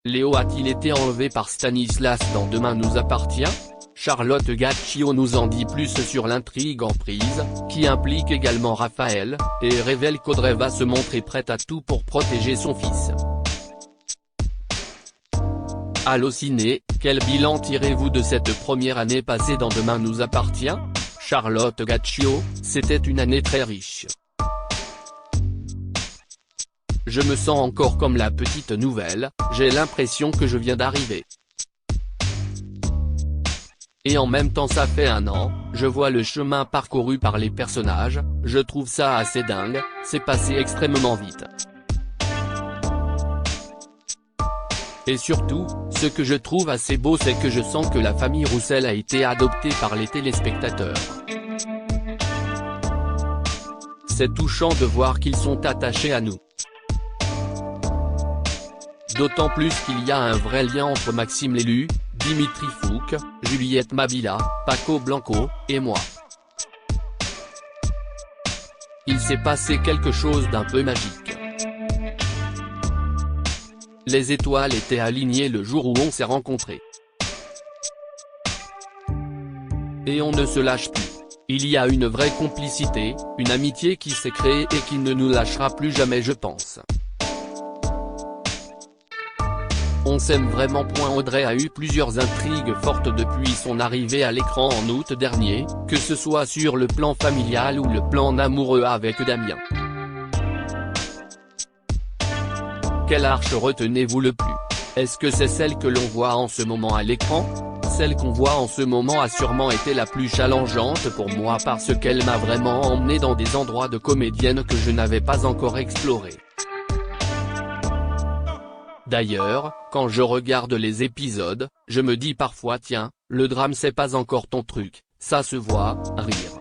Léo a-t-il été enlevé par Stanislas dans Demain nous appartient? Charlotte Gaccio nous en dit plus sur l'intrigue en prise, qui implique également Raphaël, et révèle qu'Audrey va se montrer prête à tout pour protéger son fils. Allociné, quel bilan tirez-vous de cette première année passée dans Demain nous appartient? Charlotte Gaccio, c'était une année très riche. Je me sens encore comme la petite nouvelle, j'ai l'impression que je viens d'arriver. Et en même temps ça fait 1 an, je vois le chemin parcouru par les personnages, je trouve ça assez dingue, c'est passé extrêmement vite. Et surtout, ce que je trouve assez beau c'est que je sens que la famille Roussel a été adoptée par les téléspectateurs. C'est touchant de voir qu'ils sont attachés à nous. D'autant plus qu'il y a un vrai lien entre Maxime l'élu, Dimitri Fouque, Juliette Mabila, Paco Blanco, et moi. Il s'est passé quelque chose d'un peu magique. Les étoiles étaient alignées le jour où on s'est rencontrés. Et on ne se lâche plus. Il y a une vraie complicité, une amitié qui s'est créée et qui ne nous lâchera plus jamais je pense. On s'aime vraiment. Audrey a eu plusieurs intrigues fortes depuis son arrivée à l'écran en août dernier, que ce soit sur le plan familial ou le plan amoureux avec Damien. Quelle arche retenez-vous le plus? Est-ce que c'est celle que l'on voit en ce moment à l'écran? Celle qu'on voit en ce moment a sûrement été la plus challengeante pour moi parce qu'elle m'a vraiment emmené dans des endroits de comédienne que je n'avais pas encore explorés. D'ailleurs, quand je regarde les épisodes, je me dis parfois tiens, le drame c'est pas encore ton truc, ça se voit, rire.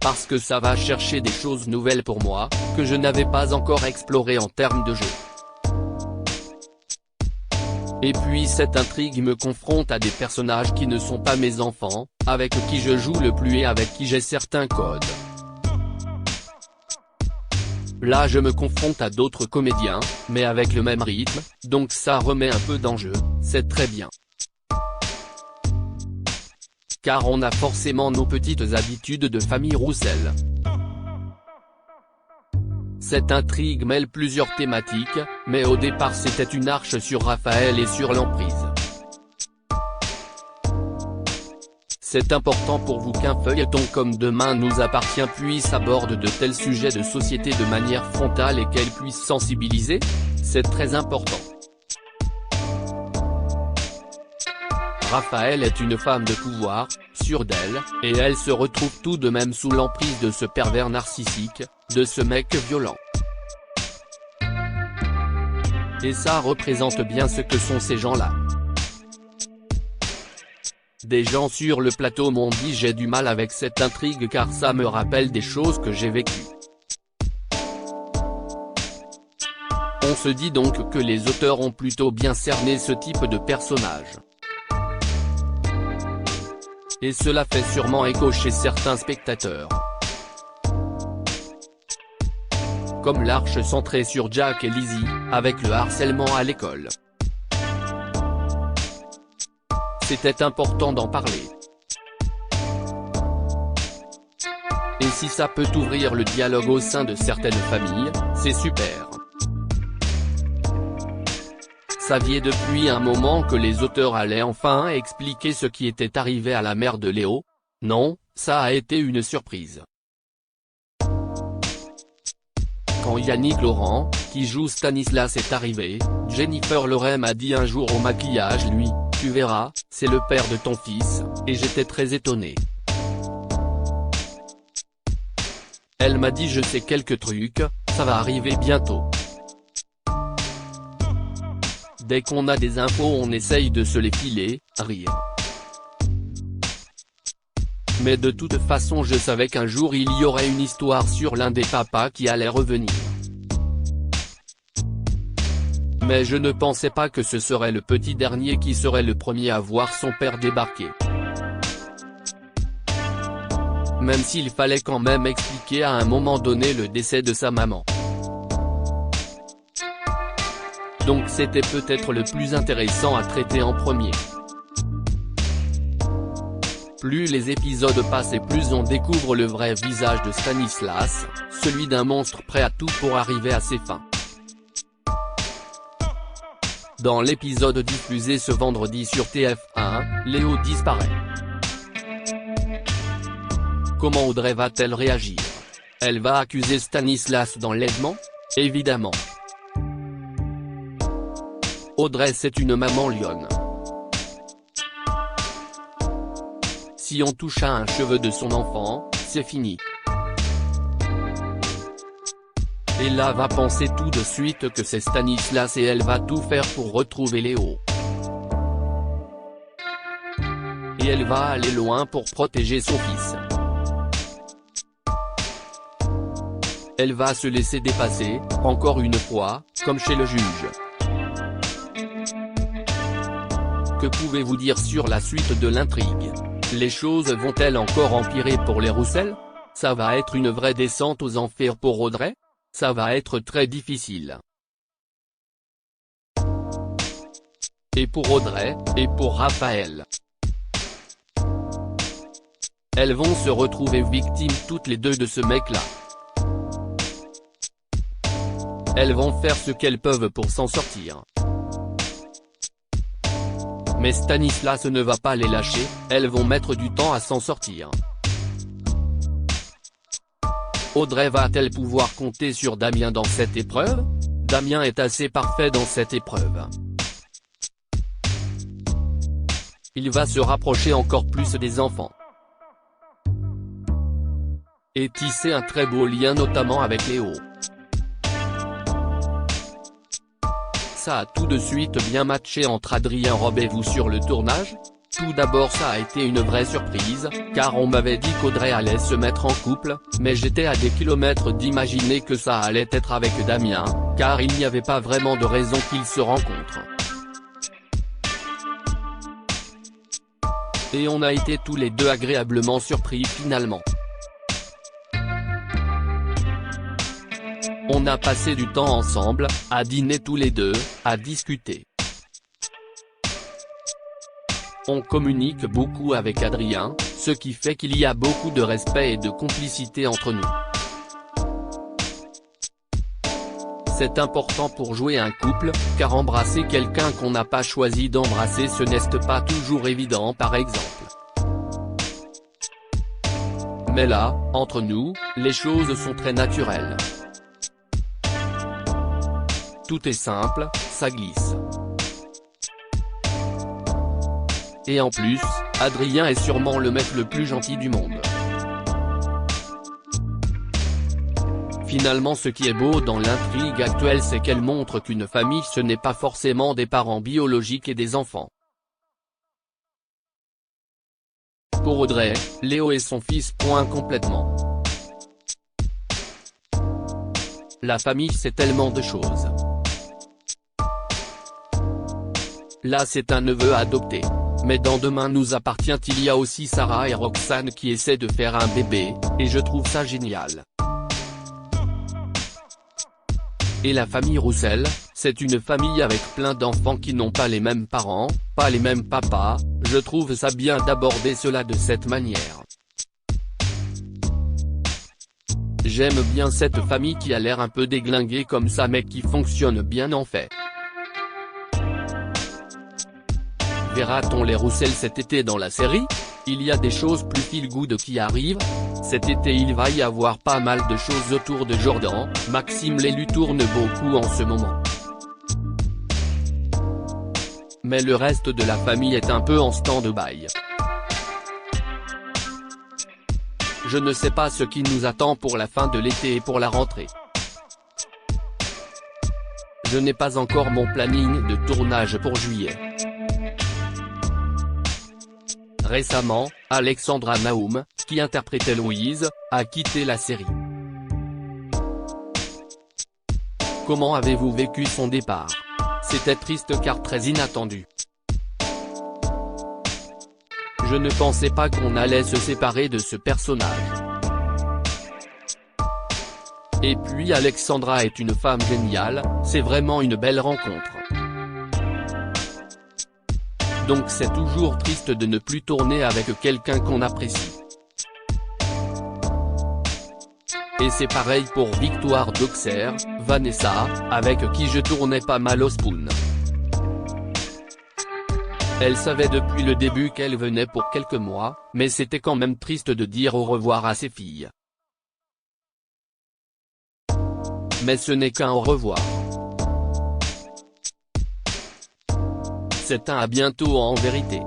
Parce que ça va chercher des choses nouvelles pour moi, que je n'avais pas encore explorées en termes de jeu. Et puis cette intrigue me confronte à des personnages qui ne sont pas mes enfants, avec qui je joue le plus et avec qui j'ai certains codes. Là je me confronte à d'autres comédiens, mais avec le même rythme, donc ça remet un peu d'enjeu, c'est très bien. Car on a forcément nos petites habitudes de famille Roussel. Cette intrigue mêle plusieurs thématiques, mais au départ c'était une arche sur Raphaël et sur l'emprise. C'est important pour vous qu'un feuilleton comme Demain nous appartient puisse aborder de tels sujets de société de manière frontale et qu'elle puisse sensibiliser? C'est très important. Raphaël est une femme de pouvoir, sûre d'elle, et elle se retrouve tout de même sous l'emprise de ce pervers narcissique, de ce mec violent. Et ça représente bien ce que sont ces gens-là. Des gens sur le plateau m'ont dit j'ai du mal avec cette intrigue car ça me rappelle des choses que j'ai vécues. On se dit donc que les auteurs ont plutôt bien cerné ce type de personnage. Et cela fait sûrement écho chez certains spectateurs. Comme l'arche centrée sur Jack et Lizzie, avec le harcèlement à l'école. C'était important d'en parler. Et si ça peut ouvrir le dialogue au sein de certaines familles, c'est super. Saviez depuis un moment que les auteurs allaient enfin expliquer ce qui était arrivé à la mère de Léo? Non, ça a été une surprise. Quand Yannick Laurent, qui joue Stanislas est arrivé, Jennifer Lorem a dit un jour au maquillage lui, tu verras, c'est le père de ton fils, et j'étais très étonné. Elle m'a dit je sais quelques trucs, ça va arriver bientôt. Dès qu'on a des infos on essaye de se les filer, rire. Mais de toute façon je savais qu'un jour il y aurait une histoire sur l'un des papas qui allait revenir. Mais je ne pensais pas que ce serait le petit dernier qui serait le premier à voir son père débarquer. Même s'il fallait quand même expliquer à un moment donné le décès de sa maman. Donc c'était peut-être le plus intéressant à traiter en premier. Plus les épisodes passent et plus on découvre le vrai visage de Stanislas, celui d'un monstre prêt à tout pour arriver à ses fins. Dans l'épisode diffusé ce vendredi sur TF1, Léo disparaît. Comment Audrey va-t-elle réagir? Elle va accuser Stanislas d'enlèvement? Évidemment. Audrey, c'est une maman lionne. Si on touche à un cheveu de son enfant, c'est fini. Et là va penser tout de suite que c'est Stanislas et elle va tout faire pour retrouver Léo. Et elle va aller loin pour protéger son fils. Elle va se laisser dépasser, encore une fois, comme chez le juge. Que pouvez-vous dire sur la suite de l'intrigue? Les choses vont-elles encore empirer pour les Roussel? Ça va être une vraie descente aux enfers pour Audrey? Ça va être très difficile. Et pour Audrey, et pour Raphaël. Elles vont se retrouver victimes toutes les deux de ce mec-là. Elles vont faire ce qu'elles peuvent pour s'en sortir. Mais Stanislas ne va pas les lâcher, elles vont mettre du temps à s'en sortir. Audrey va-t-elle pouvoir compter sur Damien dans cette épreuve? Damien est assez parfait dans cette épreuve. Il va se rapprocher encore plus des enfants. Et tisser un très beau lien notamment avec Léo. Ça a tout de suite bien matché entre Adrien Robe et vous sur le tournage? Tout d'abord ça a été une vraie surprise, car on m'avait dit qu'Audrey allait se mettre en couple, mais j'étais à des kilomètres d'imaginer que ça allait être avec Damien, car il n'y avait pas vraiment de raison qu'ils se rencontrent. Et on a été tous les deux agréablement surpris finalement. On a passé du temps ensemble, à dîner tous les deux, à discuter. On communique beaucoup avec Adrien, ce qui fait qu'il y a beaucoup de respect et de complicité entre nous. C'est important pour jouer un couple, car embrasser quelqu'un qu'on n'a pas choisi d'embrasser ce n'est pas toujours évident par exemple. Mais là, entre nous, les choses sont très naturelles. Tout est simple, ça glisse. Et en plus, Adrien est sûrement le mec le plus gentil du monde. Finalement ce qui est beau dans l'intrigue actuelle c'est qu'elle montre qu'une famille ce n'est pas forcément des parents biologiques et des enfants. Pour Audrey, Léo et son fils point complètement. La famille c'est tellement de choses. Là c'est un neveu adopté. Mais dans Demain nous appartient il y a aussi Sarah et Roxane qui essaient de faire un bébé, et je trouve ça génial. Et la famille Roussel, c'est une famille avec plein d'enfants qui n'ont pas les mêmes parents, pas les mêmes papas, je trouve ça bien d'aborder cela de cette manière. J'aime bien cette famille qui a l'air un peu déglinguée comme ça mais qui fonctionne bien en fait. Verra-t-on les Roussel cet été dans la série? Il y a des choses plus feel-good qui arrivent. Cet été il va y avoir pas mal de choses autour de Jordan, Maxime les lui tourne beaucoup en ce moment. Mais le reste de la famille est un peu en stand-by. Je ne sais pas ce qui nous attend pour la fin de l'été et pour la rentrée. Je n'ai pas encore mon planning de tournage pour juillet. Récemment, Alexandra Naoum, qui interprétait Louise, a quitté la série. Comment avez-vous vécu son départ? C'était triste car très inattendu. Je ne pensais pas qu'on allait se séparer de ce personnage. Et puis Alexandra est une femme géniale, c'est vraiment une belle rencontre. Donc c'est toujours triste de ne plus tourner avec quelqu'un qu'on apprécie. Et c'est pareil pour Victoire d'Auxerre, Vanessa, avec qui je tournais pas mal au spoon. Elle savait depuis le début qu'elle venait pour quelques mois, mais c'était quand même triste de dire au revoir à ses filles. Mais ce n'est qu'un au revoir. C'est un à bientôt en vérité.